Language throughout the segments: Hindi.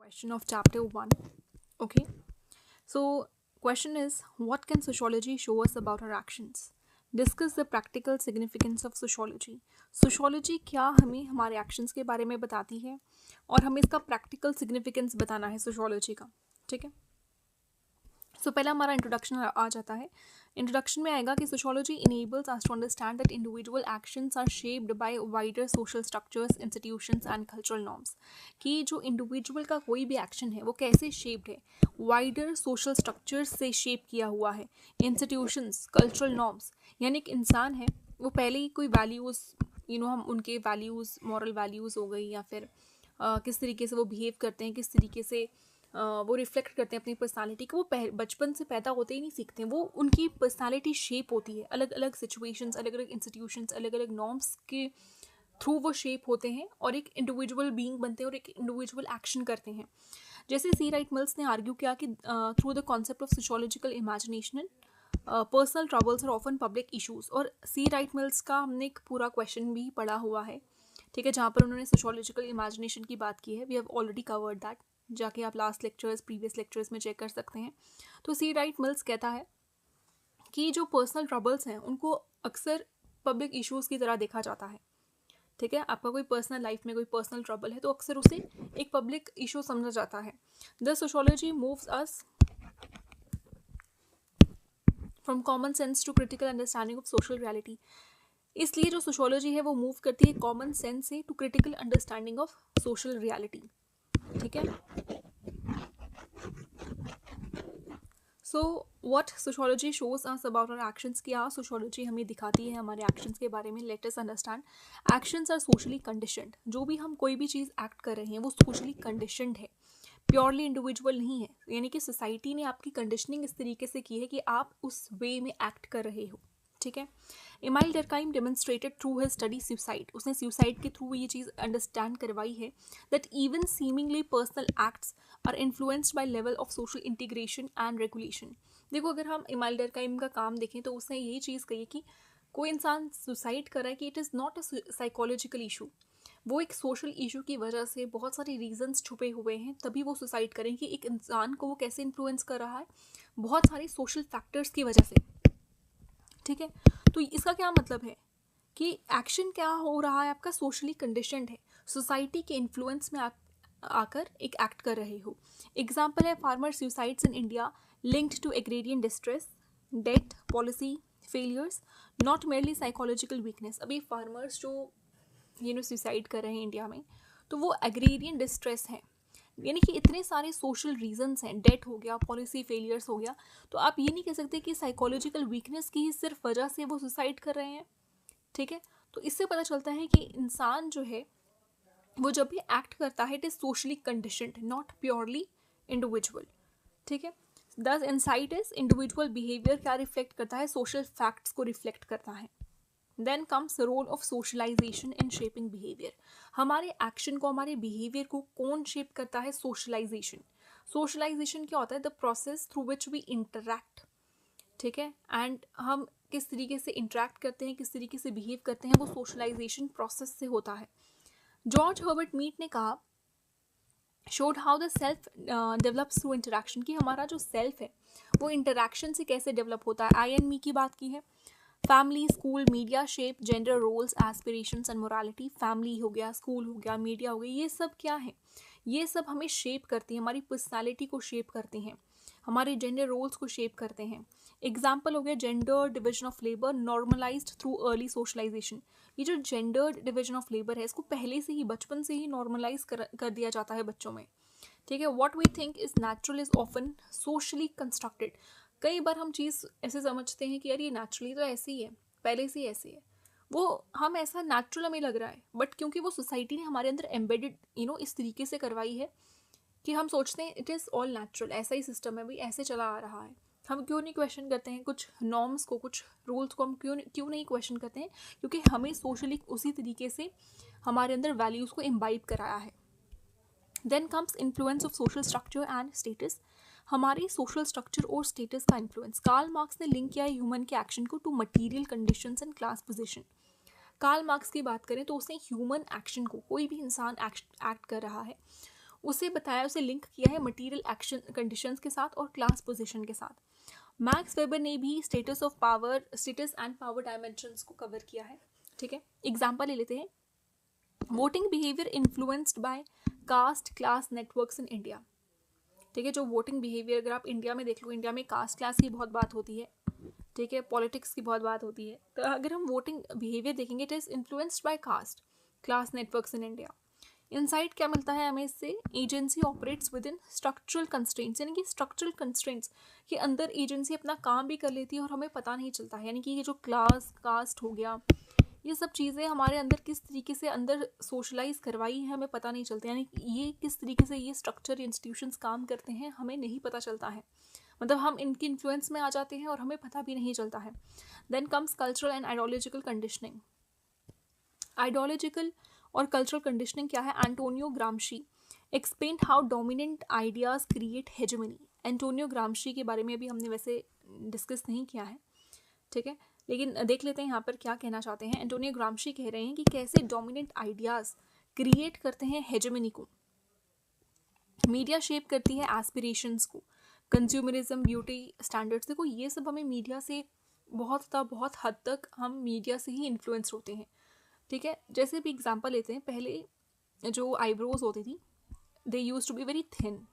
question of chapter 1. Okay, so question is, what can sociology show us about our actions? Discuss the practical significance of sociology. Sociology क्या हमें हमारे एक्शंस के बारे में बताती है और हमें इसका प्रैक्टिकल सिग्निफिकेंस बताना है सोशोलॉजी का. ठीक है, सो पहला हमारा इंट्रोडक्शन आ जाता है. इंट्रोडक्शन में आएगा कि sociology enables us to understand that individual actions are shaped by wider social structures, institutions and cultural norms. कि जो इंडिविजुअल का कोई भी एक्शन है वो कैसे शेप्ड है, वाइडर सोशल स्ट्रक्चर्स से शेप किया हुआ है, इंस्टीट्यूशंस, कल्चरल नॉर्म्स. यानी कि इंसान है वो पहले ही कोई वैल्यूज़ हम उनके वैल्यूज़, मॉरल वैल्यूज़ हो गई या फिर किस तरीके से वो बिहेव करते हैं, किस तरीके से वो रिफ्लेक्ट करते हैं अपनी पर्सनालिटी को. वो बचपन से पैदा होते ही नहीं सीखते हैं, वो उनकी पर्सनालिटी शेप होती है. अलग अलग सिचुएशंस, अलग अलग इंस्टीट्यूशंस, अलग अलग नॉर्म्स के थ्रू वो शेप होते हैं और एक इंडिविजुअल बीइंग बनते हैं और एक इंडिविजुअल एक्शन करते हैं. जैसे सी राइट मिल्स ने आर्ग्यू किया कि through the concept of sociological imagination personal troubles और ऑफन पब्लिक इशूज़. और सी राइट मिल्स का हमने एक पूरा क्वेश्चन भी पढ़ा हुआ है, ठीक है, जहाँ पर उन्होंने सोशोलॉजिकल इमेजिनेशन की बात की है. We have already covered that. जाके आप लास्ट लेक्चर्स, प्रीवियस लेक्चर्स में चेक कर सकते हैं. तो सी राइट मिल्स कहता है कि जो पर्सनल ट्रबल्स हैं उनको अक्सर पब्लिक इश्यूज़ की तरह देखा जाता है. ठीक है, आपका कोई पर्सनल लाइफ में कोई पर्सनल ट्रबल है तो अक्सर उसे एक पब्लिक इशू समझा जाता है. The sociology moves us from common sense to critical understanding of social reality. इसलिए जो सोशोलॉजी है वो मूव करती है कॉमन सेंस से to critical understanding of social reality. ठीक है, so what sociology shows us about our actions. क्या सोशोलॉजी हमें दिखाती है हमारे एक्शंस के बारे में. Let us understand. Actions are socially conditioned. जो भी हम कोई भी चीज़ एक्ट कर रहे हैं वो सोशली कंडीशनड है, प्योरली इंडिविजुअल नहीं है. यानी कि सोसाइटी ने आपकी कंडीशनिंग इस तरीके से की है कि आप उस वे में एक्ट कर रहे हो. ठीक है, Emile Durkheim demonstrated through his study suicide. उसने सुसाइड के थ्रू ये चीज़ अंडरस्टैंड करवाई है that even seemingly personal acts are influenced by level of social integration and regulation. देखो, अगर हम इमाइल डर्काइम का काम देखें तो उसने यही चीज़ कही कि कोई इंसान सुसाइड कर रहा है कि it is not a psychological issue. वो एक सोशल इशू की वजह से बहुत सारे रीजंस छुपे हुए हैं तभी वो सुसाइड करें. कि एक इंसान को वो कैसे इन्फ्लुएंस कर रहा है, बहुत सारे सोशल फैक्टर्स की वजह से. ठीक है, तो इसका क्या मतलब है कि एक्शन क्या हो रहा है, आपका सोशली कंडीशनड है, सोसाइटी के इन्फ्लुएंस में आप आकर एक एक्ट कर रहे हो. एग्जाम्पल है farmer suicides in India linked to agrarian distress, debt, policy failures, not merely psychological weakness. अभी फार्मर्स जो सुसाइड कर रहे हैं इंडिया में तो वो एग्रेरियन डिस्ट्रेस है. यानी कि इतने सारे सोशल रीजंस हैं, डेट हो गया, पॉलिसी फेलियर्स हो गया. तो आप ये नहीं कह सकते कि साइकोलॉजिकल वीकनेस की ही सिर्फ वजह से वो सुसाइड कर रहे हैं. ठीक है, तो इससे पता चलता है कि इंसान जो है वो जब भी एक्ट करता है it is socially conditioned, not purely individual. ठीक है, this insight is individual behaviour क्या रिफ्लेक्ट करता है, सोशल फैक्ट्स को रिफ्लेक्ट करता है. Then comes role of socialisation in shaping behaviour. हमारे एक्शन को, हमारे बिहेवियर को कौन शेप करता है, सोशलाइजेशन. सोशलाइजेशन क्या होता है, the process through which we interact. ठीक है, एंड हम किस तरीके से इंटरैक्ट करते हैं, किस तरीके से बिहेव करते हैं, वो सोशलाइजेशन प्रोसेस से होता है. जॉर्ज हर्बर्ट मीड ने कहा showed how the self develops through interaction. कि हमारा जो सेल्फ है वो इंटरैक्शन से कैसे डेवलप होता है. आई एंड मी की बात की है. Family, school, media shape gender roles, aspirations and morality. Family हो गया, स्कूल हो गया, मीडिया हो गई, ये सब क्या है, ये सब हमें शेप करती हैं, हमारी पर्सनालिटी को शेप करती हैं, हमारे जेंडर रोल्स को शेप करते हैं. एग्जाम्पल हो गया gender division of labour normalised through early socialisation. ये जो जेंडर डिवीजन ऑफ लेबर है इसको पहले से ही, बचपन से ही नॉर्मलाइज कर दिया जाता है बच्चों में. ठीक है, what we think is natural is often socially constructed. कई बार हम चीज़ ऐसे समझते हैं कि यार ये नेचुरली तो ऐसी ही है, पहले से ही ऐसी है, वो हम ऐसा नेचुरल हमें लग रहा है, बट क्योंकि वो सोसाइटी ने हमारे अंदर एम्बेडेड इस तरीके से करवाई है कि हम सोचते हैं इट इज़ ऑल नेचुरल, ऐसा ही सिस्टम है भाई, ऐसे चला आ रहा है. हम क्यों नहीं क्वेश्चन करते हैं कुछ नॉर्म्स को, कुछ रूल्स को हम क्यों नहीं क्वेश्चन करते हैं, क्योंकि हमें सोशली उसी तरीके से हमारे अंदर वैल्यूज़ को इम्बाइब कराया है. Then comes influence of social structure and status. हमारे सोशल स्ट्रक्चर और स्टेटस का इन्फ्लुएंस. कार्ल मार्क्स ने लिंक किया है ह्यूमन के एक्शन को to material conditions and class position. Karl Marx की बात करें तो उसने ह्यूमन एक्शन को, कोई भी इंसान एक्ट कर रहा है, उसे बताया, उसे लिंक किया है मटीरियल एक्शन कंडीशंस के साथ और क्लास पोजीशन के साथ। मैक्स वेबर ने भी स्टेटस एंड पावर डायमेंशंस को कवर किया है। ठीक है, एग्जाम्पल ले लेते हैं। Voting behaviour influenced by caste class networks in India. ठीक है, जो वोटिंग बिहेवियर अगर आप इंडिया में देख लो, इंडिया में कास्ट क्लास की बहुत बात होती है, ठीक है, पॉलिटिक्स की बहुत बात होती है। तो अगर हम वोटिंग बिहेवियर देखेंगे, it is influenced by caste class networks in India. Insight क्या मिलता है हमें इससे? Agency operates with in structural constraints, यानी कि स्ट्रक्चरल कंस्ट्रेंट्स के अंदर एजेंसी अपना काम भी कर लेती है और हमें पता नहीं चलता है। यानी कि ये जो क्लास कास्ट हो गया, ये सब चीज़ें हमारे अंदर किस तरीके से अंदर सोशलाइज करवाई है हमें पता नहीं चलता। यानी ये किस तरीके से ये स्ट्रक्चर इंस्टीट्यूशंस काम करते हैं हमें नहीं पता चलता है। मतलब हम इनके इन्फ्लुएंस में आ जाते हैं और हमें पता भी नहीं चलता है। Then comes cultural and ideological conditioning. Ideological और कल्चरल कंडीशनिंग क्या है? Antonio Gramsci explain how dominant ideas create hegemony. Antonio Gramsci के बारे में अभी हमने वैसे डिस्कस नहीं किया है, ठीक है, लेकिन देख लेते हैं यहाँ पर क्या कहना चाहते हैं। एंटोनियो ग्रामशी कह रहे हैं कि कैसे डोमिनेंट आइडियाज क्रिएट करते हैं हेजेमनी को। मीडिया शेप करती है एस्पिरेशंस को, कंज्यूमरिज्म, ब्यूटी स्टैंडर्ड्स। देखो ये सब हमें मीडिया से बहुत हद तक हम मीडिया से ही इन्फ्लुएंस होते हैं। ठीक है, जैसे भी एग्जांपल लेते हैं, पहले जो आईब्रोज होती थी they used to be very thin,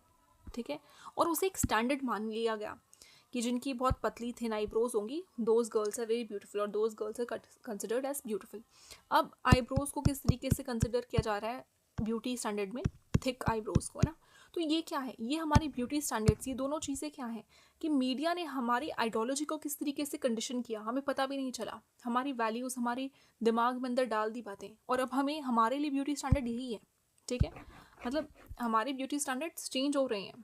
ठीक है, और उसे एक स्टैंडर्ड मान लिया गया कि जिनकी बहुत पतली थिन आईब्रोज होंगी those girls are very beautiful और those girls are considered as beautiful. अब आईब्रोज को किस तरीके से कंसिडर किया जा रहा है ब्यूटी स्टैंडर्ड में? थिक आईब्रोज को, है ना। तो ये क्या है? ये हमारी ब्यूटी स्टैंडर्ड्स, ये दोनों चीज़ें क्या हैं कि मीडिया ने हमारी आइडियोलॉजी को किस तरीके से कंडीशन किया हमें पता भी नहीं चला। हमारी वैल्यूज़ हमारे दिमाग में अंदर डाल दी बातें, और अब हमें हमारे लिए ब्यूटी स्टैंडर्ड यही है। ठीक है, मतलब हमारे ब्यूटी स्टैंडर्ड्स चेंज हो रहे हैं।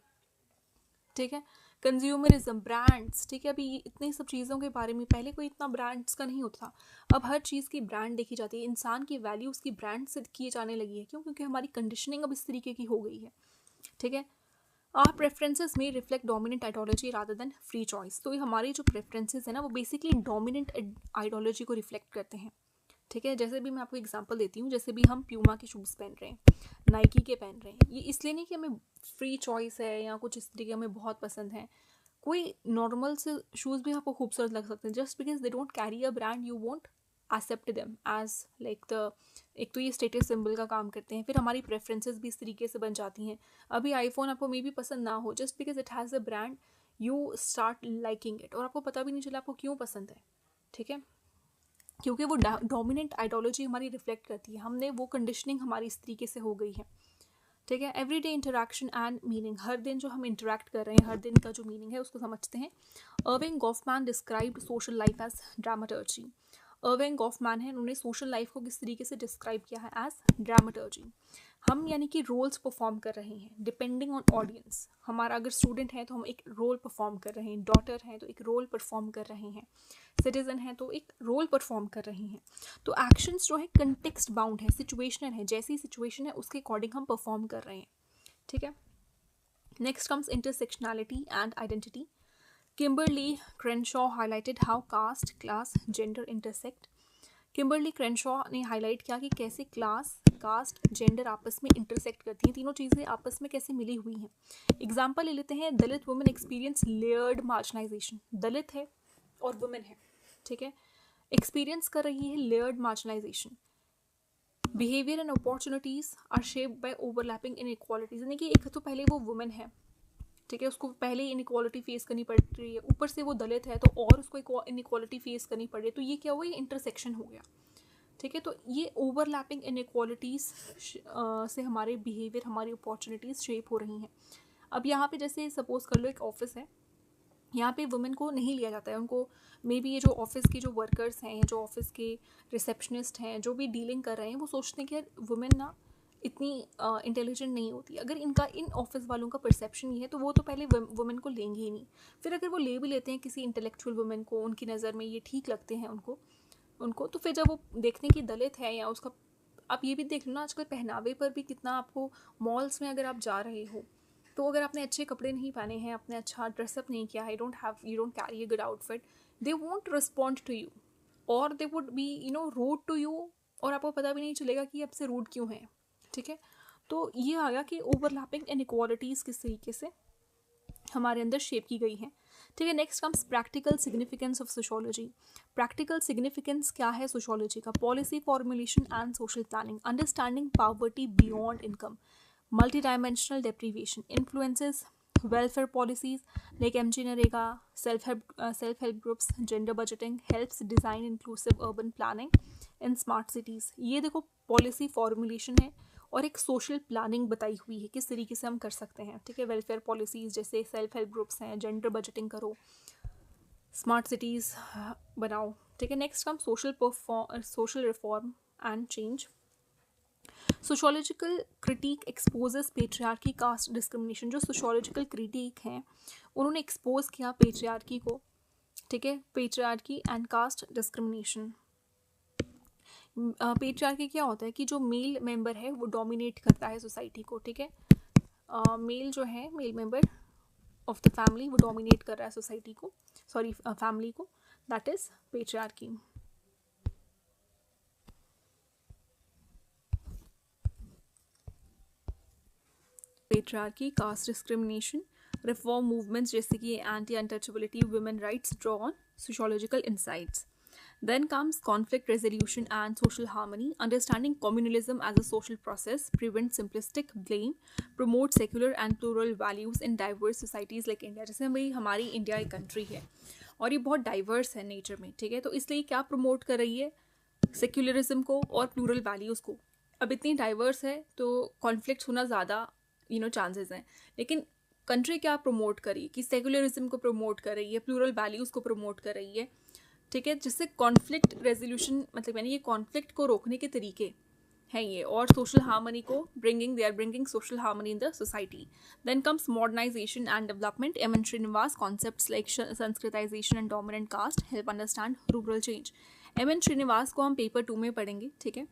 ठीक है, कंज्यूमरिज्म, ब्रांड्स, ठीक है, अभी इतनी सब चीज़ों के बारे में पहले कोई इतना ब्रांड्स का नहीं होता, अब हर चीज़ की ब्रांड देखी जाती है। इंसान की वैल्यू उसकी ब्रांड से किए जाने लगी है। क्यों? क्योंकि हमारी कंडीशनिंग अब इस तरीके की हो गई है। ठीक है, आर प्रेफरेंसेस में reflect dominant ideology rather than free choice. तो ये हमारी जो प्रेफरेंसेस है ना वो बेसिकली डोमिनेंट आइडियोलॉजी को रिफ्लेक्ट करते हैं। ठीक है, जैसे भी मैं आपको एग्जांपल देती हूँ, जैसे भी हम प्यूमा के शूज़ पहन रहे हैं, नाइकी के पहन रहे हैं, ये इसलिए नहीं कि हमें फ्री चॉइस है या कुछ इस तरीके हमें बहुत पसंद है। कोई नॉर्मल से शूज़ भी आपको खूबसूरत लग सकते हैं, just because they don't carry a brand you won't accept them as like the, एक तो ये स्टेटस सिंबल का काम करते हैं, फिर हमारी प्रेफरेंसेस भी इस तरीके से बन जाती हैं। अभी आईफोन आपको मे भी पसंद ना हो, just because it has a brand you start liking it, और आपको पता भी नहीं चला आपको क्यों पसंद है। ठीक है, क्योंकि वो डोमिनेंट आइडियोलॉजी हमारी रिफ्लेक्ट करती है, हमने वो कंडीशनिंग हमारी इस तरीके से हो गई है। ठीक है, एवरीडे इंटरेक्शन एंड मीनिंग, हर दिन जो हम इंटरेक्ट कर रहे हैं, हर दिन का जो मीनिंग है उसको समझते हैं। Erving Goffman described social life as dramaturgy. Erving Goffman है, उन्होंने सोशल लाइफ को किस तरीके से डिस्क्राइब किया है? As dramaturgy. हम यानी कि रोल्स परफॉर्म कर रहे हैं डिपेंडिंग ऑन ऑडियंस। हमारा अगर स्टूडेंट है तो हम एक रोल परफॉर्म कर रहे हैं, डॉटर है तो एक रोल परफॉर्म कर रहे हैं, सिटीजन है तो एक रोल परफॉर्म कर रहे हैं। तो एक्शंस जो है कंटेक्स्ट बाउंड है, सिचुएशनल है, जैसी सिचुएशन है उसके अकॉर्डिंग हम परफॉर्म कर रहे हैं। ठीक है, next comes intersectionality and identity. Kimberly Crenshaw highlighted how caste class gender intersect. Kimberly Crenshaw ने हाईलाइट किया कि कैसे क्लास कास्ट जेंडर आपस में इंटरसेक्ट करती हैं, तीनों चीज़ें आपस में कैसे मिली हुई हैं। एग्जाम्पल ले लेते हैं, दलित वुमेन एक्सपीरियंस लेयर्ड मार्जिनाइजेशन। दलित है और वुमेन है, ठीक है, एक्सपीरियंस कर रही है layered marginalisation. Behaviour and opportunities are shaped by overlapping inequalities, यानी कि एक तो पहले वो वुमेन है, ठीक है, उसको पहले इनइक्वालिटी फेस करनी पड़ रही है, ऊपर से वो दलित है तो और उसको इनइक्वालिटी फेस करनी पड़ रही है। तो ये क्या हुआ? ये इंटरसेक्शन हो गया। ठीक है, तो ये ओवरलैपिंग इनइक्वालिटीज़ से हमारे बिहेवियर, हमारी अपॉर्चुनिटीज़ शेप हो रही हैं। अब यहाँ पे जैसे सपोज कर लो एक ऑफिस है, यहाँ पे वुमेन को नहीं लिया जाता है, उनको मे बी ये जो ऑफिस के जो वर्कर्स हैं या जो ऑफिस के रिसेप्शनिस्ट हैं जो भी डीलिंग कर रहे हैं वो सोचते हैं कि यार वुमेन ना इतनी इंटेलिजेंट नहीं होती। अगर इनका इन ऑफिस वालों का परसेप्शन ये है तो वो तो पहले वुमेन को लेंगे ही नहीं। फिर अगर वो ले भी लेते हैं किसी इंटेलेक्चुअल वुमेन को, उनकी नज़र में ये ठीक लगते हैं उनको तो फिर जब वो देखने की दलित है या उसका, आप ये भी देख लो ना आजकल पहनावे पर भी कितना, आपको मॉल्स में अगर आप जा रहे हो तो अगर आपने अच्छे कपड़े नहीं पहने हैं, आपने अच्छा ड्रेसअप नहीं किया है, you don't carry a good outfit, they won't respond to you और they would be rude to you, और आपको पता भी नहीं चलेगा कि आपसे रूड क्यों है। ठीक है, तो ये आ गया कि ओवरलैपिंग इनइक्वालिटीज़ किस तरीके से हमारे अंदर शेप की गई हैं। ठीक है, next comes practical significance of sociology. Practical significance क्या है सोशोलॉजी का? Policy formulation and social planning, understanding poverty beyond income, multi dimensional deprivation, influences welfare policies like MG NREGA, self help groups, gender budgeting, helps design inclusive urban planning in smart cities. ये देखो पॉलिसी फॉर्मुलेशन है और एक सोशल प्लानिंग बताई हुई है किस तरीके से हम कर सकते हैं। ठीक है, वेलफेयर पॉलिसीज़ जैसे सेल्फ हेल्प ग्रुप्स हैं, जेंडर बजटिंग करो, स्मार्ट सिटीज़ बनाओ। ठीक है, next come social reform and change. Sociological critic exposes patriarchy, caste discrimination. जो सोशोलॉजिकल क्रिटिक हैं उन्होंने एक्सपोज किया पेट्रियार्की को। ठीक है, patriarchy and caste discrimination. Patriarchy क्या होता है कि जो मेल मेंबर है वो डोमिनेट करता है सोसाइटी को। ठीक है, मेल जो है, male member of the family, वो डोमिनेट कर रहा है सोसाइटी को, सॉरी फैमिली को, that is patriarchy. Patriarchy, caste discrimination, reform movements जैसे कि anti untouchability, women rights draw on sociological insights. Then comes conflict resolution and social harmony, understanding communalism as a social process, prevent simplistic blame, promote secular and plural values in diverse societies like India। जैसे भाई हमारी इंडिया एक कंट्री है और ये बहुत डाइवर्स है नेचर में। ठीक है, तो इसलिए क्या प्रमोट कर रही है? सेक्युलरिज्म को और प्लूरल वैल्यूज़ को। अब इतनी डाइवर्स है तो कॉन्फ्लिक्ट होना ज़्यादा चांसेस हैं, लेकिन कंट्री क्या प्रमोट कर रही है कि सेक्युलरिज्म को प्रमोट कर रही है, प्लूरल वैल्यूज़ को प्रमोट कर रही है। ठीक है, जिससे कॉन्फ्लिक्ट रेजोल्यूशन, मतलब यानी ये कॉन्फ्लिक्ट को रोकने के तरीके हैं ये, और सोशल हार्मनी को they are bringing social harmony in the society. Then comes modernisation and development. M Srinivas concepts like Sanskritisation and dominant caste help understand rural change. M Srinivas को हम पेपर 2 में पढ़ेंगे। ठीक है,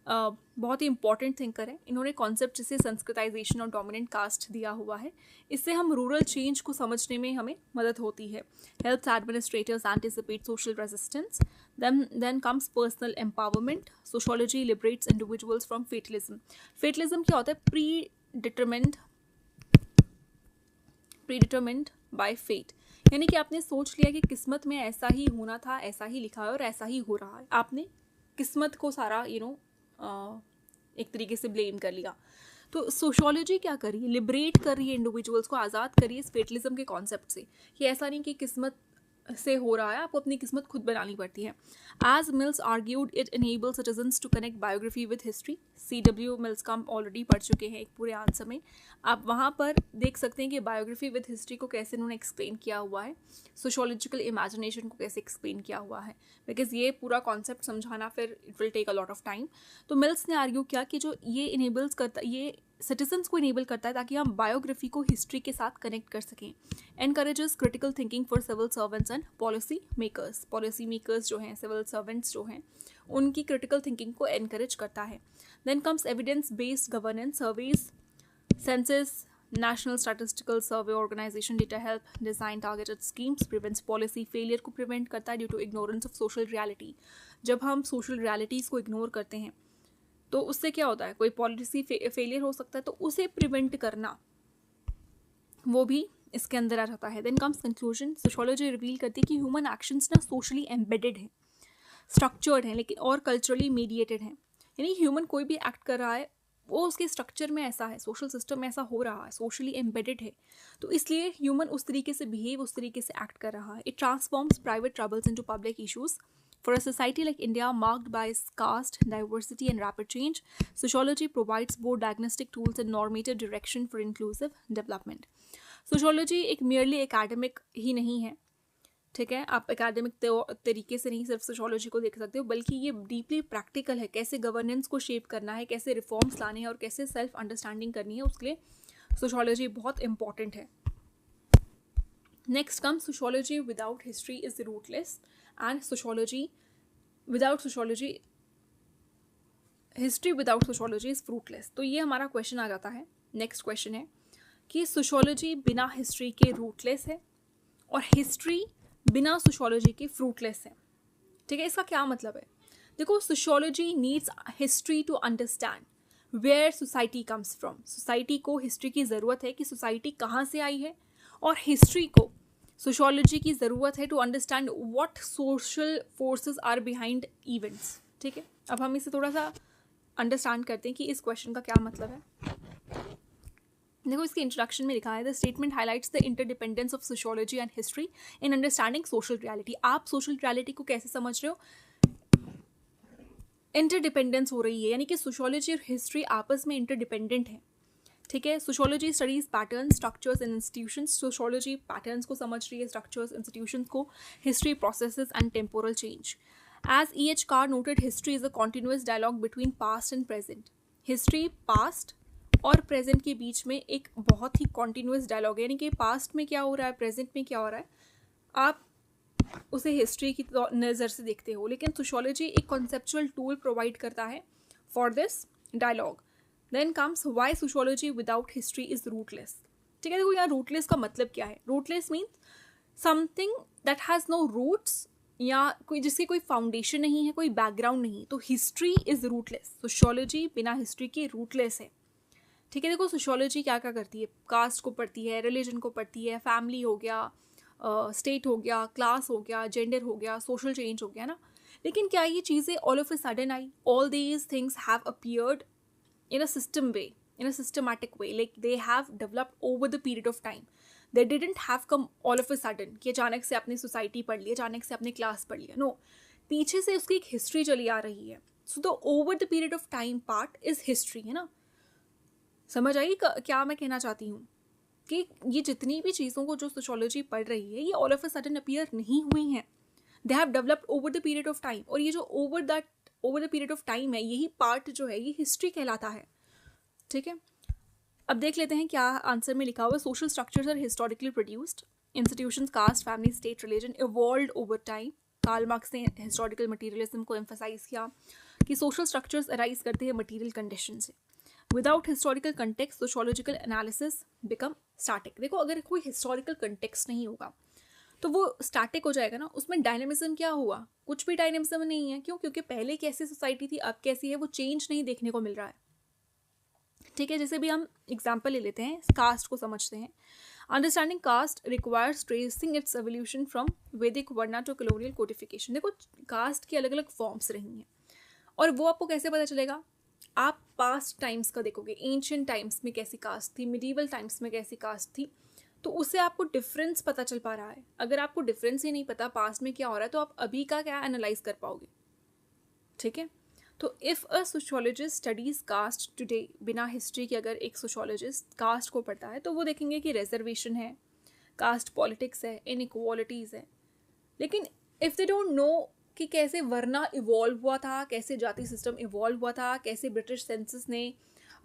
बहुत ही इंपॉर्टेंट थिंकर है। इन्होंने कॉन्सेप्ट जैसे संस्कृताइजेशन और डोमिनेंट कास्ट दिया हुआ है, इससे हम रूरल चेंज को समझने में हमें मदद होती है। Helps administrators anticipate social resistance. Then comes personal empowerment. Sociology liberates individuals from fatalism. Fatalism क्या होता है? प्रीडिटरमिन्ड बाय फेट, यानी कि आपने सोच लिया कि किस्मत में ऐसा ही होना था, ऐसा ही लिखा है और ऐसा ही हो रहा है। आपने किस्मत को सारा एक तरीके से ब्लेम कर लिया। तो सोशोलॉजी क्या कर रही है? लिबरेट कर रही है इंडिविजुअल्स को, आज़ाद कर रही है इस फेटलिज्म के कॉन्सेप्ट से कि ऐसा नहीं कि किस्मत से हो रहा है, आपको अपनी किस्मत खुद बनानी पड़ती है। As Mills argued, it enable citizens to connect biography with history. CW Mills का हम ऑलरेडी पढ़ चुके हैं एक पूरे आंसर में, आप वहाँ पर देख सकते हैं कि बायोग्राफी विद हिस्ट्री को कैसे उन्होंने एक्सप्लेन किया हुआ है, सोशोलॉजिकल इमेजिनेशन को कैसे एक्सप्लेन किया हुआ है, बिकॉज ये पूरा कॉन्सेप्ट समझाना फिर it will take a lot of time. तो मिल्स ने आर्ग्यू किया कि जो ये इनेबल्स करता, ये सिटीजन्स को इनेबल करता है ताकि हम बायोग्राफी को हिस्ट्री के साथ कनेक्ट कर सकें। Encourages critical thinking for civil servants and policy makers जो हैं, सिविल सर्वेंट्स जो हैं, उनकी क्रिटिकल थिंकिंग को एनकरेज करता है। Then comes evidence based governance, surveys, census, national statistical survey organisation, data help design targeted schemes, prevents policy failure को प्रिवेंट करता है due to ignorance of social reality. जब हम सोशल रियलिटीज़ को इग्नोर करते हैं तो उससे क्या होता है, कोई पॉलिसी फेलियर हो सकता है, तो उसे प्रिवेंट करना वो भी इसके अंदर आ जाता है। Then comes conclusion. Sociology reveal करती है कि ह्यूमन एक्शंस ना सोशली एम्बेडेड है, स्ट्रक्चर्ड है, लेकिन और कल्चरली मीडिएटेड है। यानी ह्यूमन कोई भी एक्ट कर रहा है वो उसके स्ट्रक्चर में ऐसा है, सोशल सिस्टम में ऐसा हो रहा है, सोशली एम्बेडेड है, तो इसलिए ह्यूमन उस तरीके से बिहेव, उस तरीके से एक्ट कर रहा है। It transforms private troubles into public issues. For a society like India marked by caste, diversity and rapid change, sociology provides both diagnostic tools and normative direction for inclusive development. Sociology एक merely academic ही नहीं है, ठीक है, आप एकेडमिक तरीके से नहीं सिर्फ सोशोलॉजी को देख सकते हो, बल्कि ये डीपली प्रैक्टिकल है, कैसे गवर्नेंस को शेप करना है, कैसे रिफॉर्म्स लाने हैं और कैसे सेल्फ अंडरस्टैंडिंग करनी है, उसके लिए सोशोलॉजी बहुत इंपॉर्टेंट है। Next come sociology without history is rootless and sociology without sociology, history without sociology is fruitless. तो ये हमारा क्वेश्चन आ जाता है। नेक्स्ट क्वेश्चन है कि सोशोलॉजी बिना हिस्ट्री के रूटलेस है और हिस्ट्री बिना सोशोलॉजी के फ्रूटलेस है। ठीक है, इसका क्या मतलब है? देखो, sociology needs history to understand where society comes from, society को हिस्ट्री की ज़रूरत है कि सोसाइटी कहाँ से आई है, और हिस्ट्री को सोशोलॉजी की ज़रूरत है to understand what social forces are behind events. ठीक है, अब हम इसे थोड़ा सा अंडरस्टैंड करते हैं कि इस क्वेश्चन का क्या मतलब है। देखो, इसके इंट्रोडक्शन में लिखा है, the statement highlights the interdependence of sociology and history in understanding social reality. आप सोशल रियलिटी को कैसे समझ रहे हो? इंटरडिपेंडेंस हो रही है, यानी कि सोशोलॉजी और हिस्ट्री आपस में इंटरडिपेंडेंट है। ठीक है, sociology studies pattern, structures and institutions, sociology patterns को समझ रही है, स्ट्रक्चर्स, इंस्टीट्यूशंस को, history processes and temporal change. As E.H. Carr noted, history is a continuous dialogue between past and present. History past और प्रेजेंट के बीच में एक बहुत ही कॉन्टिन्यूस डायलॉग है, यानी कि पास्ट में क्या हो रहा है, प्रेजेंट में क्या हो रहा है, आप उसे हिस्ट्री की नज़र से देखते हो, लेकिन सोशोलॉजी एक कॉन्सेप्चुअल टूल प्रोवाइड करता है for this dialogue. Then comes why sociology without history is rootless. ठीक है, देखो यहाँ रूटलेस का मतलब क्या है। Rootless means something that has no roots, या कोई जिसकी कोई फाउंडेशन नहीं है, कोई बैकग्राउंड नहीं। तो हिस्ट्री इज रूटलेस, सोशोलॉजी बिना हिस्ट्री के रूटलेस है। ठीक है, देखो सोशोलॉजी क्या क्या करती है, कास्ट को पढ़ती है, रिलीजन को पढ़ती है, फैमिली हो गया, स्टेट हो गया, क्लास हो गया, जेंडर हो गया, सोशल चेंज हो गया ना। लेकिन क्या ये चीज़ें all of a sudden I? All these things have appeared in a system way, in a systematic way, like they have developed over the period of time. They didn't have come all of a sudden कि अचानक से आपने सोसाइटी पढ़ लिया, अचानक से आपने क्लास पढ़ लिया। नो, पीछे से उसकी एक हिस्ट्री चली आ रही है। So the over the period of time part is history, है ना। समझ आई क्या मैं कहना चाहती हूँ? कि ये जितनी भी चीज़ों को जो सोशोलॉजी पढ़ रही है, ये all of a sudden appear नहीं हुई हैं। They have developed over the period of time, और ये जो over the period of time है, यही पार्ट जो है ये हिस्ट्री कहलाता है। ठीक है, अब देख लेते हैं क्या आंसर में लिखा हुआ है। Social structures are historically produced, institutions, caste, family, state, religion evolved over time. Karl Marx ने हिस्टोरिकल मटेरियलिज्म को एम्फसाइज किया कि सोशल स्ट्रक्चर्स अराइज करते हैं मटेरियल कंडीशन से। Without historical context sociological analysis become static. देखो, अगर कोई हिस्टोरिकल कंटेक्स्ट नहीं होगा तो वो स्टैटिक हो जाएगा ना। उसमें डायनेमिज्म क्या हुआ? कुछ भी डायनेमिज्म नहीं है। क्यों? क्योंकि पहले कैसी सोसाइटी थी, अब कैसी है, वो चेंज नहीं देखने को मिल रहा है। ठीक है, जैसे भी हम एग्जाम्पल ले लेते हैं, कास्ट को समझते हैं। Understanding caste requires tracing its evolution from Vedic varna to colonial codification. देखो, कास्ट की अलग अलग फॉर्म्स रही हैं, और वो आपको कैसे पता चलेगा? आप पास्ट टाइम्स का देखोगे, एंशियंट टाइम्स में कैसी कास्ट थी, मिडीवल टाइम्स में कैसी कास्ट थी, तो उससे आपको डिफरेंस पता चल पा रहा है। अगर आपको डिफरेंस ही नहीं पता पास्ट में क्या हो रहा है, तो आप अभी का क्या एनालाइज कर पाओगे? ठीक है, तो if a sociologist studies caste today, बिना हिस्ट्री के अगर एक सोशोलॉजिस्ट कास्ट को पढ़ता है, तो वो देखेंगे कि रिजर्वेशन है, कास्ट पॉलिटिक्स है, इनइक्वालिटीज़ है। लेकिन इफ़ दे डोंट नो कि कैसे वर्ना इवॉल्व हुआ था, कैसे जाति सिस्टम इवॉल्व हुआ था, कैसे ब्रिटिश सेंसस ने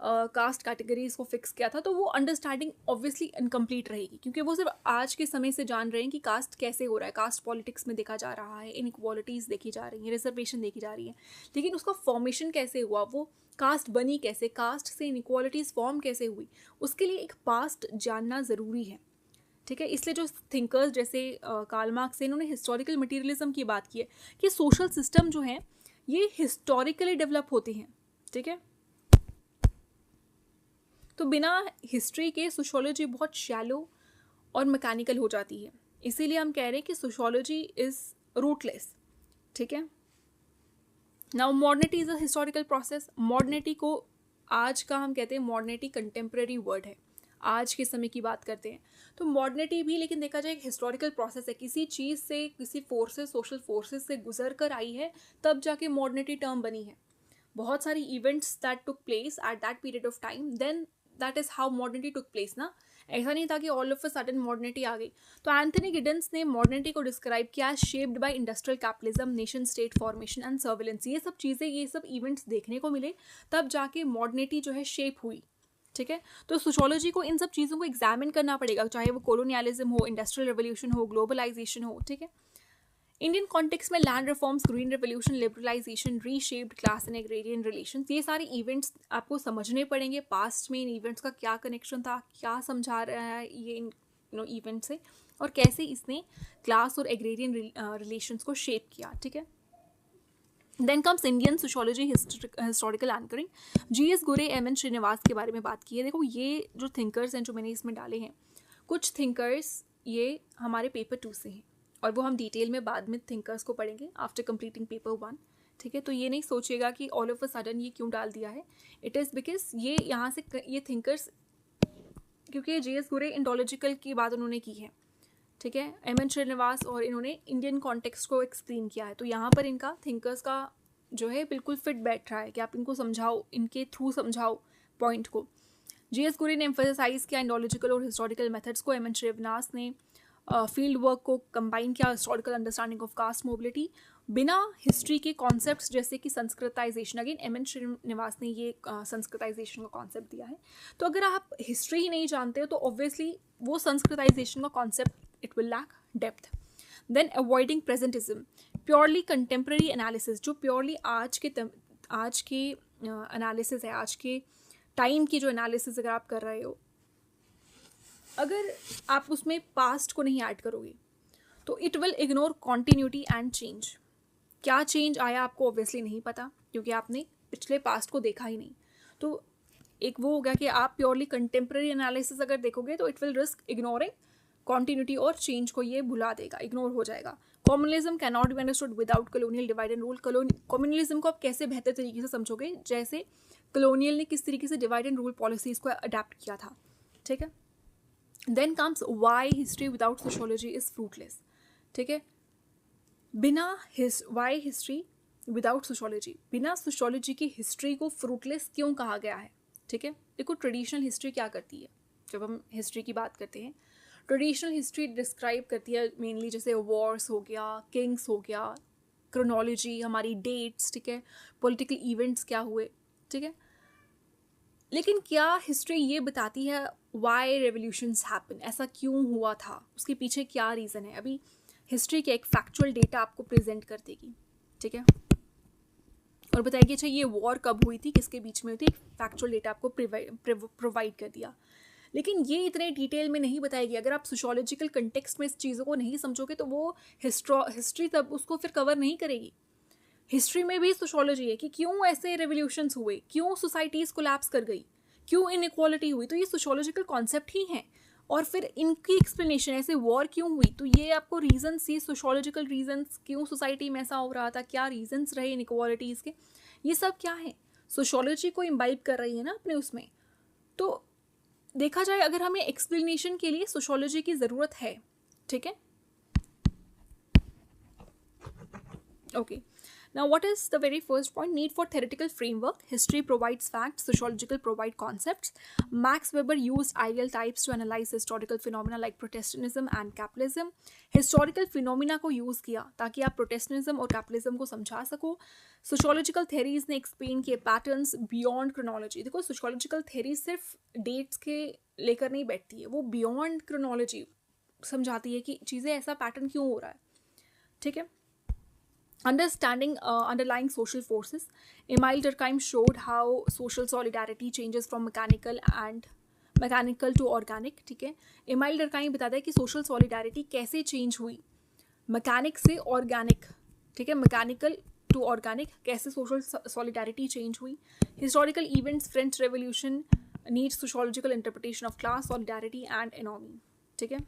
कास्ट कैटेगरीज को फिक्स किया था, तो वो अंडरस्टैंडिंग ऑब्वियसली इनकम्प्लीट रहेगी, क्योंकि वो सिर्फ आज के समय से जान रहे हैं कि कास्ट कैसे हो रहा है, कास्ट पॉलिटिक्स में देखा जा रहा है, इनइक्वालिटीज़ देखी जा रही हैं, रिजर्वेशन देखी जा रही है। लेकिन उसका फॉर्मेशन कैसे हुआ, वो कास्ट बनी कैसे, कास्ट से इनइक्वालिटीज़ फॉर्म कैसे हुई, उसके लिए एक पास्ट जानना ज़रूरी है। ठीक है, इसलिए जो थिंकर्स जैसे कार्ल मार्क्स है, इन्होंने हिस्टोरिकल मटीरियलिज्म की बात की है कि सोशल सिस्टम जो है ये हिस्टोरिकली डेवलप होते हैं। ठीक है, तो बिना हिस्ट्री के सोशोलॉजी बहुत शैलो और मैकेनिकल हो जाती है। इसीलिए हम कह रहे हैं कि सोशोलॉजी इज़ रूटलेस। ठीक है, now modernity is a historical process. Modernity को आज का हम कहते हैं, मॉडर्निटी कंटेम्प्रेरी वर्ड है, आज के समय की बात करते हैं। तो मॉडर्निटी भी लेकिन देखा जाए एक हिस्टोरिकल प्रोसेस है, किसी चीज़ से, किसी फोर्सेस, सोशल फोर्सेस से गुजर कर आई है, तब जाके मॉडर्निटी टर्म बनी है। बहुत सारी events that took place at that period of time, then that is how modernity took place ना। ऐसा नहीं था कि all of a sudden modernity आ गई। तो एंथनी गिडेंस ने मॉडर्निटी को डिस्क्राइब किया as shaped by industrial capitalism, nation state formation and surveillance. ये सब चीज़ें, ये सब इवेंट्स देखने को मिले, तब जाके मॉडर्निटी जो है शेप हुई। ठीक है, तो सोशोलॉजी को इन सब चीज़ों को एग्जामिन करना पड़ेगा, चाहे वो कोलोनियलिज्म हो, इंडस्ट्रियल रेवोल्यूशन हो, ग्लोबलाइजेशन हो। ठीक है, इंडियन कॉन्टेक्स्ट में land reforms, green revolution, liberalisation, reshaped class and agrarian relations, ये सारे इवेंट्स आपको समझने पड़ेंगे। पास्ट में इन इवेंट्स का क्या कनेक्शन था, क्या समझा रहा है ये इन इवेंट से, और कैसे इसने क्लास और एग्रेरियन रिलेशंस को शेप किया। ठीक है, then comes Indian sociology historical anchoring. GS Ghurye, MN Srinivas के बारे में बात की है। देखो ये जो थिंकर्स हैं जो मैंने इसमें डाले हैं, कुछ थिंकर्स ये हमारे पेपर 2 से हैं और वो हम डिटेल में बाद में थिंकर्स को पढ़ेंगे आफ्टर कंप्लीटिंग पेपर 1। ठीक है, तो ये नहीं सोचिएगा कि ऑल ऑफ अ सडन ये क्यों डाल दिया है। इट इज़ बिकॉज ये यहाँ से ये थिंकर्स, क्योंकि GS गुरे इंडोलॉजिकल की बात उन्होंने की है। ठीक है, MN श्रीनिवास और इन्होंने इंडियन कॉन्टेक्स्ट को एक्सप्लेन किया है, तो यहाँ पर इनका थिंकर्स का जो है बिल्कुल फिट बैठ रहा है कि आप इनको समझाओ, इनके थ्रू समझाओ पॉइंट को। GS गुरे ने एम्फेसाइज किया इंडोलॉजिकल और हिस्टोरिकल मेथड्स को। MN श्रीनिवास ने फील्ड वर्क को कंबाइन किया, historical understanding of caste mobility, बिना हिस्ट्री के कॉन्सेप्ट्स जैसे कि संस्कृताइजेशन। अगेन MN श्रीनिवास ने ये संस्कृताइजेशन का कॉन्सेप्ट दिया है। तो अगर आप हिस्ट्री ही नहीं जानते हो तो ऑब्वियसली वो संस्कृताइजेशन का concept it will lack depth. Then avoiding presentism, purely contemporary analysis, जो प्योरली आज के एनालिसिस है, आज के टाइम की जो एनालिसिस अगर आप कर रहे हो, अगर आप उसमें पास्ट को नहीं ऐड करोगे तो it will ignore continuity and change. क्या चेंज आया आपको ऑब्वियसली नहीं पता क्योंकि आपने पिछले पास्ट को देखा ही नहीं। तो एक वो हो गया कि आप प्योरली कंटेम्प्रेरी एनालिसिस अगर देखोगे तो it will risk ignoring continuity और चेंज को ये भुला देगा, इग्नोर हो जाएगा। Communalism can not be understood without colonial divide and rule. Communalism को आप कैसे बेहतर तरीके से समझोगे, जैसे कॉलोनियल ने किस तरीके से डिवाइड एंड रूल पॉलिसीज को अडेप्ट किया था। ठीक है, then comes why history without sociology is fruitless. ठीक है, वाई हिस्ट्री विदाउट सोशोलॉजी, बिना सोशोलॉजी की हिस्ट्री को फ्रूटलेस क्यों कहा गया है। ठीक है, देखो ट्रेडिशनल हिस्ट्री क्या करती है, जब हम हिस्ट्री की बात करते हैं, ट्रेडिशनल हिस्ट्री डिस्क्राइब करती है मेनली जैसे वॉर्स हो गया, किंग्स हो गया, क्रोनोलॉजी, हमारी डेट्स, ठीक है, पॉलिटिकल इवेंट्स क्या हुए। ठीक है, लेकिन क्या हिस्ट्री ये बताती है वाई रेवोल्यूशंस हैपन, ऐसा क्यों हुआ था, उसके पीछे क्या रीज़न है। अभी हिस्ट्री के एक फैक्चुअल डेटा आपको प्रेजेंट कर देगी। ठीक है, और बताएगी अच्छा ये वॉर कब हुई थी, किसके बीच में हुई थी, एक फैक्चुअल डेटा आपको प्रोवाइड कर दिया। लेकिन ये इतने डिटेल में नहीं बताएगी। अगर आप सोशोलॉजिकल कंटेक्स्ट में इस चीज़ों को नहीं समझोगे तो वो हिस्ट्री तब उसको फिर कवर नहीं करेगी। हिस्ट्री में भी सोशोलॉजी है कि क्यों ऐसे रेवोल्यूशंस हुए, क्यों सोसाइटीज़ कोलैप्स कर गई, क्यों इनइक्वालिटी हुई, तो ये सोशोलॉजिकल कॉन्सेप्ट ही हैं। और फिर इनकी एक्सप्लेनेशन, ऐसे वॉर क्यों हुई, तो ये आपको रीजंस, ये सोशोलॉजिकल रीजंस, क्यों सोसाइटी में ऐसा हो रहा था, क्या रीजंस रहे इनइक्वालिटीज़ के, ये सब क्या है, सोशोलॉजी को इम्बाइब कर रही है ना अपने उसमें। तो देखा जाए अगर हमें एक्सप्लेनेशन के लिए सोशोलॉजी की ज़रूरत है। ठीक है, okay. Now, what is the very first point? Need for theoretical framework. History provides facts, sociological provide concepts. Max Weber used ideal types to analyze historical phenomena like Protestantism and capitalism. Historical phenomena को use किया ताकि आप Protestantism और capitalism को समझा सको. Sociological theories ने explain किए patterns beyond chronology. देखो sociological theories सिर्फ dates के लेकर नहीं बैठती है, वो beyond chronology समझाती है कि चीज़ें ऐसा pattern क्यों हो रहा है. ठीक है, understanding underlying social forces. Emile Durkheim showed how social solidarity changes from mechanical to organic. ठीक है, Emile Durkheim बताता है कि social solidarity कैसे change हुई मैकेनिक से ऑर्गेनिक। ठीक है, मैकेनिकल टू ऑर्गेनिक, कैसे social solidarity change हुई। Historical events, French Revolution needs sociological interpretation of class, solidarity and economy. ठीक है,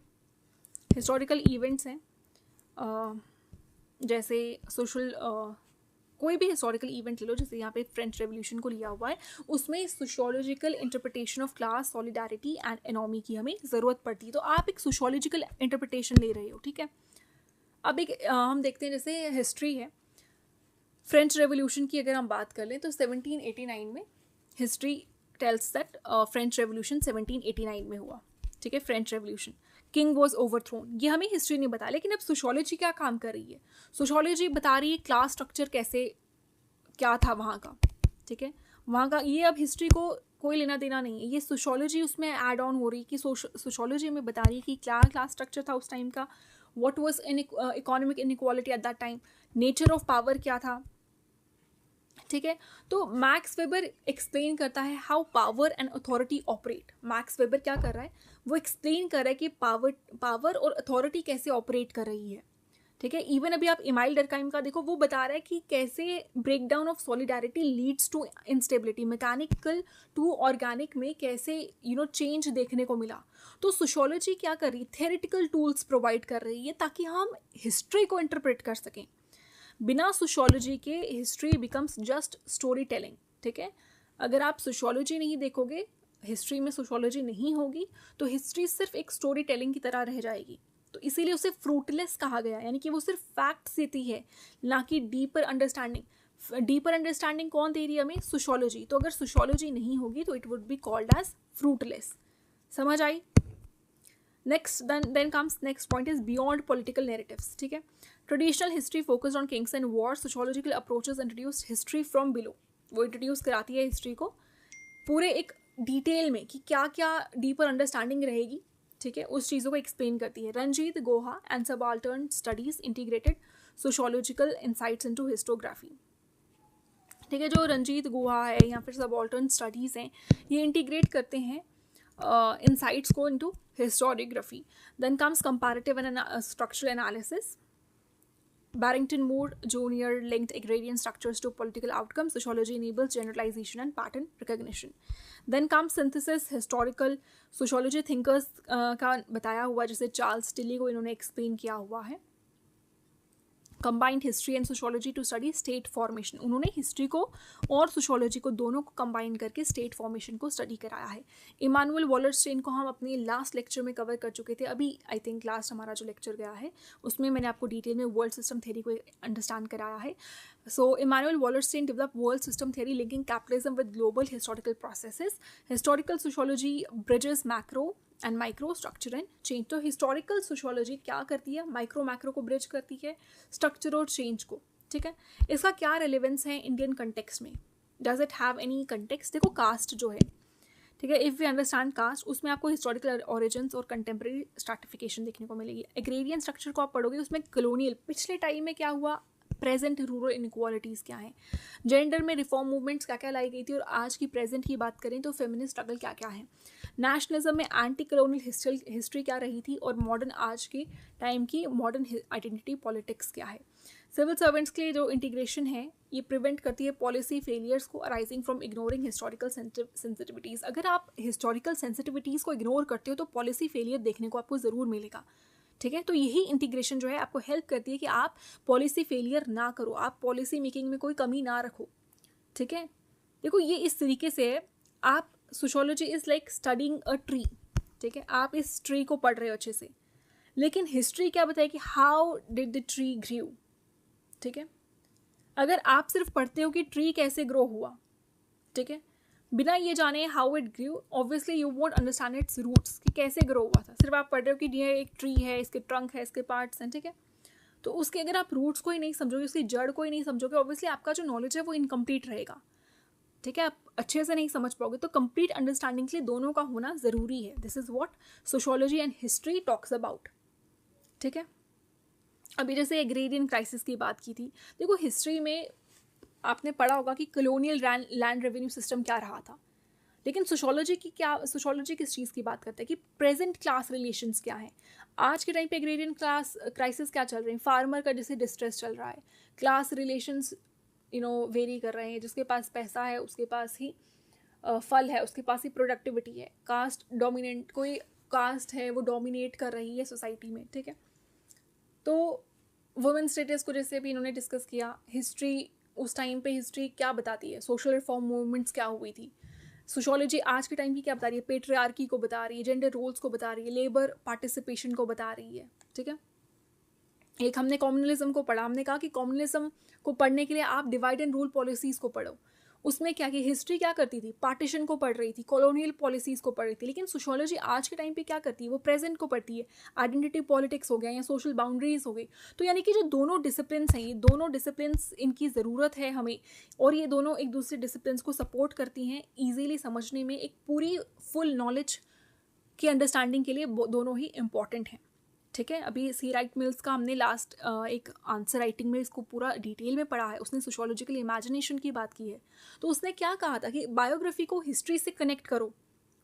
historical events हैं जैसे सोशल कोई भी हिस्टोरिकल इवेंट ले लो, जैसे यहाँ पे फ्रेंच रेवोल्यूशन को लिया हुआ है, उसमें sociological interpretation of class, solidarity and economy की हमें ज़रूरत पड़ती है। तो आप एक सोशोलॉजिकल इंटरप्रिटेशन ले रहे हो। ठीक है, अब एक हम देखते हैं जैसे हिस्ट्री है फ्रेंच रेवोल्यूशन की, अगर हम बात कर लें तो 1789 में history tells that French revolution 1789 में हुआ। ठीक है, French revolution, king was overthrown, ये हमें हिस्ट्री नहीं बताया। लेकिन अब सोशोलॉजी क्या काम कर रही है, सोशोलॉजी बता रही है क्लास स्ट्रक्चर कैसे क्या था वहाँ का। ठीक है, वहाँ का ये अब हिस्ट्री को कोई लेना देना नहीं है, ये सोशोलॉजी उसमें ऐड ऑन हो रही है कि सोशोलॉजी हमें बता रही है कि क्या क्लास स्ट्रक्चर था उस टाइम का, what was economic inequality at that time, nature of power क्या था। ठीक है, तो मैक्स वेबर एक्सप्लेन करता है how power and authority operate. Max weber क्या कर रहा है, वो एक्सप्लेन कर रहा है कि पावर और अथॉरिटी कैसे ऑपरेट कर रही है। ठीक है। इवन अभी आप इमाइल डरकाइम का देखो, वो बता रहा है कि कैसे break down of solidarity leads to instability, mechanical to organic में कैसे चेंज देखने को मिला। तो सोशियोलॉजी क्या कर रही है, थेरेटिकल टूल्स प्रोवाइड कर रही है ताकि हम हिस्ट्री को इंटरप्रेट कर सकें। बिना सोशियोलॉजी के history becomes just story telling. ठीक है, अगर आप सोशियोलॉजी नहीं देखोगे, हिस्ट्री में सोशियोलॉजी नहीं होगी, तो हिस्ट्री सिर्फ एक स्टोरी टेलिंग की तरह रह जाएगी। तो इसीलिए उसे फ्रूटलेस कहा गया, यानी कि वो सिर्फ फैक्ट्स देती है, ना कि डीपर अंडरस्टैंडिंग। डीपर अंडरस्टैंडिंग कौन दे रही है हमें, सोशियोलॉजी। तो अगर सोशियोलॉजी नहीं होगी तो it would be called as fruitless. समझ आई। Next then comes next point is beyond political narratives. ठीक है, traditional history focused on kings and war, sociological approaches introduce history from below. वो इंट्रोड्यूस कराती है हिस्ट्री को पूरे एक डिटेल में कि क्या क्या डीपर अंडरस्टैंडिंग रहेगी। ठीक है, उस चीज़ों को एक्सप्लेन करती है। रंजीत गोहा and subaltern studies integrated sociological insights into historiography. ठीक है, जो रंजीत गुहा है या फिर सबाल्टर्न स्टडीज़ हैं, ये इंटीग्रेट करते हैं इंसाइट्स को into historiography. Then comes comparative and structural analysis. Barrington Moore Jr. linked agrarian structures to political outcomes. Sociology enables generalization and pattern recognition. Then comes synthesis, historical sociology thinkers का बताया हुआ, जैसे चार्ल्स टिली को इन्होंने एक्सप्लेन किया हुआ है। Combined history and sociology to study state formation, उन्होंने हिस्ट्री को और सोशियोलॉजी को दोनों को कंबाइन करके स्टेट फॉर्मेशन को स्टडी कराया है। इमानुअल वॉलरस्टेन को हम अपने लास्ट लेक्चर में कवर कर चुके थे। अभी आई थिंक लास्ट हमारा जो लेक्चर गया है उसमें मैंने आपको डिटेल में वर्ल्ड सिस्टम थ्योरी को अंडरस्टैंड कराया है। So Immanuel Wallerstein develop world system theory linking capitalism with global historical processes. Historical sociology bridges macro and micro, structure and change. तो हिस्टोरिकल सोशियोलॉजी क्या करती है, माइक्रो मैक्रो को ब्रिज करती है, स्ट्रक्चर और चेंज को। ठीक है, इसका क्या रिलेवेंस है इंडियन कंटेक्स्ट में, does it have any context. देखो कास्ट जो है, ठीक है, इफ़ वी अंडरस्टैंड कास्ट, उसमें आपको हिस्टोरिकल ओरिजिन्स और कंटेम्प्रेरी स्ट्रैटिफिकेशन देखने को मिलेगी। एग्रेरियन स्ट्रक्चर को आप पढ़ोगे, उसमें कलोनियल पिछले टाइम में क्या हुआ, प्रेजेंट रूरल इनइक्वालिटीज़ क्या हैं, जेंडर में रिफॉर्म मूवमेंट्स क्या क्या लाई गई थी, और आज की प्रेजेंट की बात करें तो फेमिनिस्ट स्ट्रगल क्या क्या है। नेशनलिज्म में एंटी कलोनियल हिस्ट्री क्या रही थी, और मॉडर्न आज के टाइम की मॉडर्न आइडेंटिटी पॉलिटिक्स क्या है। सिविल सर्वेंट्स के लिए जो इंटीग्रेशन है ये प्रिवेंट करती है पॉलिसी फेलियर्स को arising from ignoring historical sensitivities. अगर आप हिस्टोरिकल सेंसिटिविटीज़ को इग्नोर करते हो तो पॉलिसी फेलियर देखने को आपको ज़रूर मिलेगा। ठीक है, तो यही इंटीग्रेशन जो है आपको हेल्प करती है कि आप पॉलिसी फेलियर ना करो, आप पॉलिसी मेकिंग में कोई कमी ना रखो। ठीक है, देखो ये इस तरीके से है, आप sociology is like studying a tree. ठीक है, आप इस ट्री को पढ़ रहे हो अच्छे से, लेकिन हिस्ट्री क्या बताएगी, हाउ डिड द ट्री ग्रू। ठीक है, अगर आप सिर्फ पढ़ते हो कि ट्री कैसे ग्रो हुआ, ठीक है, बिना ये जाने how it grew, obviously you won't understand its roots कि कैसे ग्रो हुआ था। सिर्फ आप पढ़ रहे हो कि ये एक ट्री है, इसके ट्रंक है, इसके पार्ट्स हैं, ठीक है, तो उसके अगर आप रूट्स को ही नहीं समझोगे, उसकी जड़ को ही नहीं समझोगे, ऑब्वियसली आपका जो नॉलेज है वो इनकम्प्लीट रहेगा। ठीक है, आप अच्छे से नहीं समझ पाओगे। तो कंप्लीट अंडरस्टैंडिंग के लिए दोनों का होना ज़रूरी है। This is what sociology and history talks about. ठीक है, अभी जैसे एग्रेरियन क्राइसिस की बात की थी, देखो हिस्ट्री में आपने पढ़ा होगा कि कॉलोनियल लैंड रेवेन्यू सिस्टम क्या रहा था, लेकिन सोशियोलॉजी किस चीज़ की बात करता है कि प्रेजेंट क्लास रिलेशंस क्या हैं। आज के टाइम पे एग्रेरियन क्लास क्राइसिस क्या चल रहे हैं, फार्मर का जैसे डिस्ट्रेस चल रहा है, क्लास रिलेशंस वेरी कर रहे हैं, जिसके पास पैसा है उसके पास ही फल है, उसके पास ही प्रोडक्टिविटी है। कास्ट डोमिनेंट, कोई कास्ट है वो डोमिनेट कर रही है सोसाइटी में। ठीक है, तो वुमेन स्टेटस को जैसे भी इन्होंने डिस्कस किया, हिस्ट्री उस टाइम पे हिस्ट्री क्या बताती है, सोशल रिफॉर्म मूवमेंट्स क्या हुई थी। सोशियोलॉजी आज के टाइम की क्या बता रही है, पेट्रियार्की को बता रही है, जेंडर रोल्स को बता रही है, लेबर पार्टिसिपेशन को बता रही है। ठीक है, एक हमने कम्युनलिज्म को पढ़ा, हमने कहा कि कम्युनलिज्म को पढ़ने के लिए आप डिवाइड एंड रूल पॉलिसीज़ को पढ़ो। उसमें क्या कि हिस्ट्री क्या करती थी, पार्टीशन को पढ़ रही थी, कॉलोनियल पॉलिसीज़ को पढ़ रही थी, लेकिन सोशियोलॉजी आज के टाइम पे क्या करती है, वो प्रेजेंट को पढ़ती है, आइडेंटिटी पॉलिटिक्स हो गया या सोशल बाउंड्रीज हो गई। तो यानी कि जो दोनों डिसिप्लिन्स हैं, ये दोनों डिसिप्लिन्स इनकी ज़रूरत है हमें, और ये दोनों एक दूसरे डिसिप्लिन्स को सपोर्ट करती हैं ईजीली समझने में। एक पूरी फुल नॉलेज की अंडरस्टैंडिंग के लिए दोनों ही इम्पॉर्टेंट हैं। ठीक है, अभी सी राइट मिल्स का हमने लास्ट एक आंसर राइटिंग में इसको पूरा डिटेल में पढ़ा है। उसने सोशियोलॉजिकल इमेजिनेशन की बात की है, तो उसने क्या कहा था कि बायोग्राफी को हिस्ट्री से कनेक्ट करो,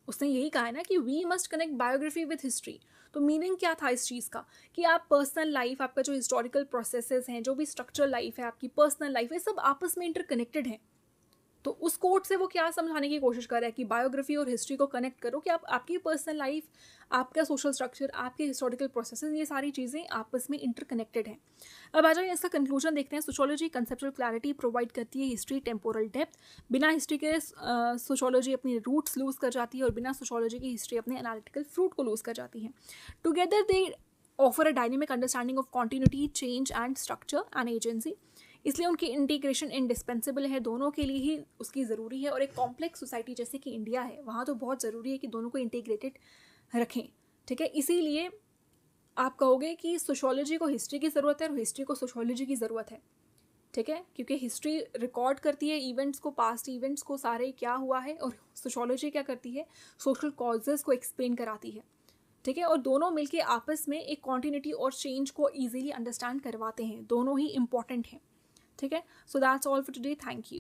उसने यही कहा है ना कि we must connect biography with history. तो मीनिंग क्या था इस चीज़ का कि आप पर्सनल लाइफ, आपका जो हिस्टोरिकल प्रोसेसेस हैं, जो भी स्ट्रक्चरल लाइफ है, आपकी पर्सनल लाइफ है, सब आपस में इंटरकनेक्टेड हैं। तो उस कोट से वो क्या समझाने की कोशिश कर रहा है कि बायोग्राफी और हिस्ट्री को कनेक्ट करो कि आप आपकी पर्सनल लाइफ, आपका सोशल स्ट्रक्चर, आपके हिस्टोरिकल प्रोसेसेस, ये सारी चीज़ें आपस में इंटरकनेक्टेड हैं। अब आ जाइए इसका कंक्लूजन देखते हैं। सोशियोलॉजी कंसेप्चुअल क्लैरिटी प्रोवाइड करती है, हिस्ट्री टेम्पोरल डेप्थ। बिना हिस्ट्री के सोशियोलॉजी अपनी रूट्स लूज कर जाती है और बिना सोशियोलॉजी की हिस्ट्री अपने एनालिटिकल फ्रूट को लूज कर जाती है। Together they offer a dynamic understanding of continuity, change and structure and agency. इसलिए उनकी इंटीग्रेशन इंडिस्पेंसिबल है, दोनों के लिए ही उसकी ज़रूरी है। और एक कॉम्प्लेक्स सोसाइटी जैसे कि इंडिया है, वहाँ तो बहुत ज़रूरी है कि दोनों को इंटीग्रेटेड रखें। ठीक है, इसीलिए आप कहोगे कि सोशियोलॉजी को हिस्ट्री की ज़रूरत है और हिस्ट्री को सोशियोलॉजी की ज़रूरत है। ठीक है, क्योंकि हिस्ट्री रिकॉर्ड करती है इवेंट्स को, पास्ट इवेंट्स को, सारे क्या हुआ है, और सोशियोलॉजी क्या करती है, सोशल कॉजेज़ को एक्सप्लेन कराती है। ठीक है, और दोनों मिलके आपस में एक कॉन्टिन्यूटी और चेंज को ईजिली अंडरस्टैंड करवाते हैं, दोनों ही इंपॉर्टेंट हैं। ठीक है, so that's all for today, thank you.